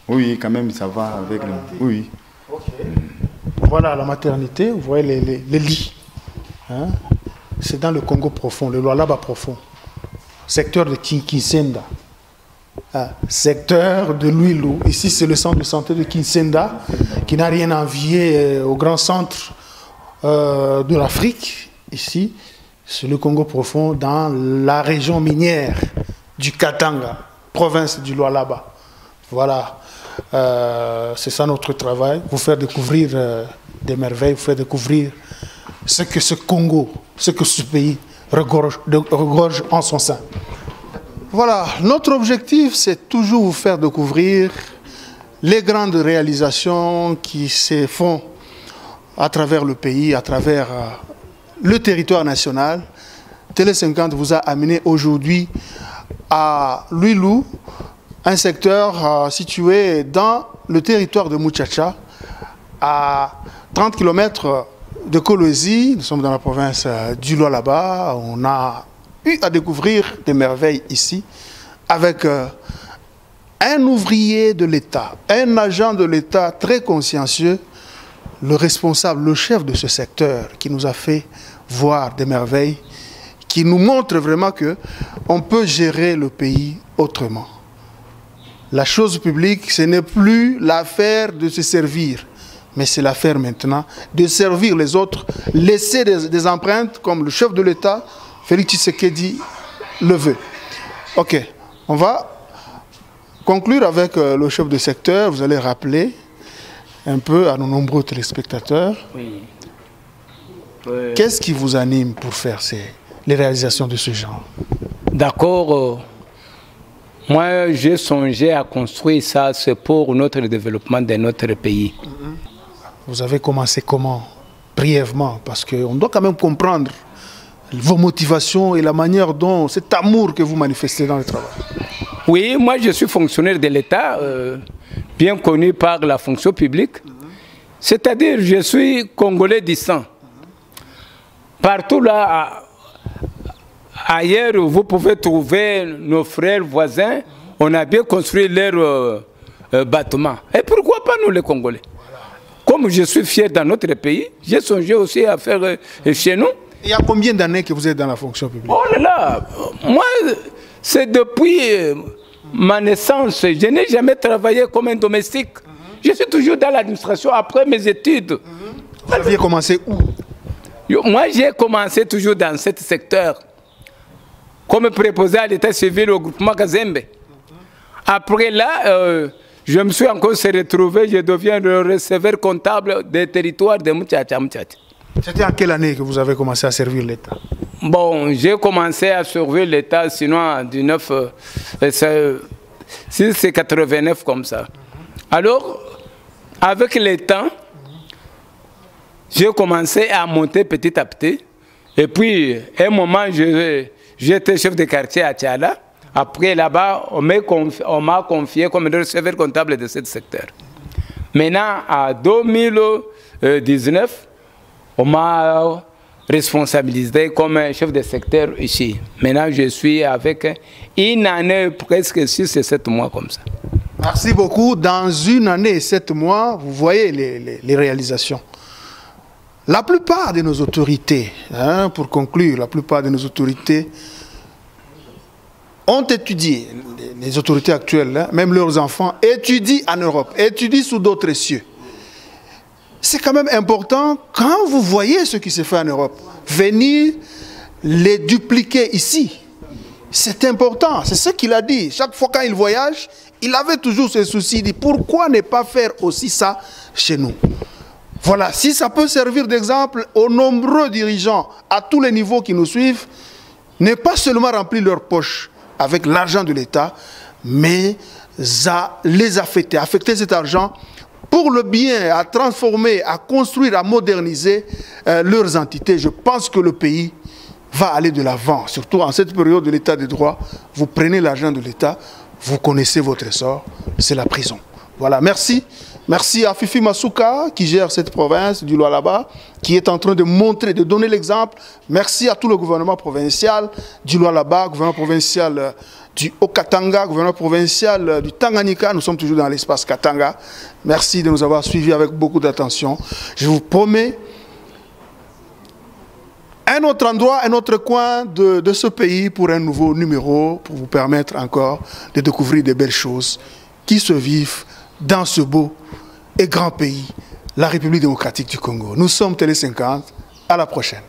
Oui, quand même, ça va avec le... Oui. Ok. Voilà la maternité, vous voyez les lits. Hein? C'est dans le Congo profond, le Lualaba profond. Secteur de Kinsenda. Secteur de Luilou. Ici, c'est le centre de santé de Kinsenda, qui n'a rien à envier au grand centre de l'Afrique. Ici, c'est le Congo profond, dans la région minière du Katanga, province du Lualaba. Voilà. C'est ça notre travail, vous faire découvrir des merveilles, vous faire découvrir ce que ce Congo, ce que ce pays regorge en son sein. Voilà, notre objectif, c'est toujours vous faire découvrir les grandes réalisations qui se font à travers le pays, à travers le territoire national. Télé 50 vous a amené aujourd'hui à Luilou, un secteur situé dans le territoire de Muchacha, à 30 km de Kolwezi. Nous sommes dans la province du Lualaba. On a eu à découvrir des merveilles ici avec un ouvrier de l'État, un agent de l'État très consciencieux, le responsable, le chef de ce secteur qui nous a fait voir des merveilles, qui nous montre vraiment qu'on peut gérer le pays autrement. La chose publique, ce n'est plus l'affaire de se servir, mais c'est l'affaire maintenant de servir les autres, laisser des empreintes comme le chef de l'État, Félix Tshisekedi, le veut. Ok, on va conclure avec le chef de secteur. Vous allez rappeler un peu à nos nombreux téléspectateurs. Oui. Qu'est-ce qui vous anime pour faire les réalisations de ce genre? D'accord. Moi, j'ai songé à construire ça, c'est pour notre développement de notre pays. Vous avez commencé comment? Brièvement, parce qu'on doit quand même comprendre vos motivations et la manière dont cet amour que vous manifestez dans le travail. Oui, moi je suis fonctionnaire de l'État, bien connu par la fonction publique. C'est-à-dire, je suis Congolais du sang. Partout là, ailleurs, vous pouvez trouver nos frères voisins, on a bien construit leurs bâtiments. Et pourquoi pas nous les Congolais? Comme je suis fier dans notre pays, j'ai songé aussi à faire chez nous. Il y a combien d'années que vous êtes dans la fonction publique? Oh là là, moi, c'est depuis ma naissance. Je n'ai jamais travaillé comme un domestique. Je suis toujours dans l'administration après mes études. Vous aviez commencé où? Moi, j'ai commencé toujours dans ce secteur, comme préposé à l'état civil au groupement Kazembe. Après là, je me suis encore retrouvé, je deviens le receveur comptable des territoires de Muchacha. C'était en quelle année que vous avez commencé à servir l'État? Bon, j'ai commencé à servir l'État, sinon en 1989 comme ça. Alors, avec le temps, j'ai commencé à monter petit à petit. Et puis, à un moment, j'étais chef de quartier à Tchala. Après, là-bas, on m'a confié comme receveur comptable de ce secteur. Maintenant, en 2019, on m'a responsabilisé comme chef de secteur ici. Maintenant, je suis avec une année, presque 6 et 7 mois comme ça. Merci beaucoup. Dans une année et 7 mois, vous voyez les réalisations. La plupart de nos autorités, pour conclure, la plupart de nos autorités ont étudié, les autorités actuelles, même leurs enfants, étudient en Europe, étudient sous d'autres cieux. C'est quand même important, quand vous voyez ce qui se fait en Europe, venir les dupliquer ici. C'est important, c'est ce qu'il a dit. Chaque fois quand il voyage, il avait toujours ce souci, il dit pourquoi ne pas faire aussi ça chez nous? Voilà, si ça peut servir d'exemple aux nombreux dirigeants à tous les niveaux qui nous suivent, ne pas seulement remplir leurs poches avec l'argent de l'État, mais à les affecter cet argent pour le bien, à transformer, à construire, à moderniser leurs entités. Je pense que le pays va aller de l'avant, surtout en cette période de l'état de droit. Vous prenez l'argent de l'État, vous connaissez votre sort, c'est la prison. Voilà, merci. Merci à Fifi Masuka qui gère cette province du Lualaba, qui est en train de montrer, de donner l'exemple. Merci à tout le gouvernement provincial du Lualaba, gouvernement provincial du Haut-Katanga, gouvernement provincial du Tanganyika. Nous sommes toujours dans l'espace Katanga. Merci de nous avoir suivis avec beaucoup d'attention. Je vous promets un autre endroit, un autre coin de ce pays pour un nouveau numéro, pour vous permettre encore de découvrir de belles choses qui se vivent dans ce beau et grand pays, la République démocratique du Congo. Nous sommes Télé 50. À la prochaine.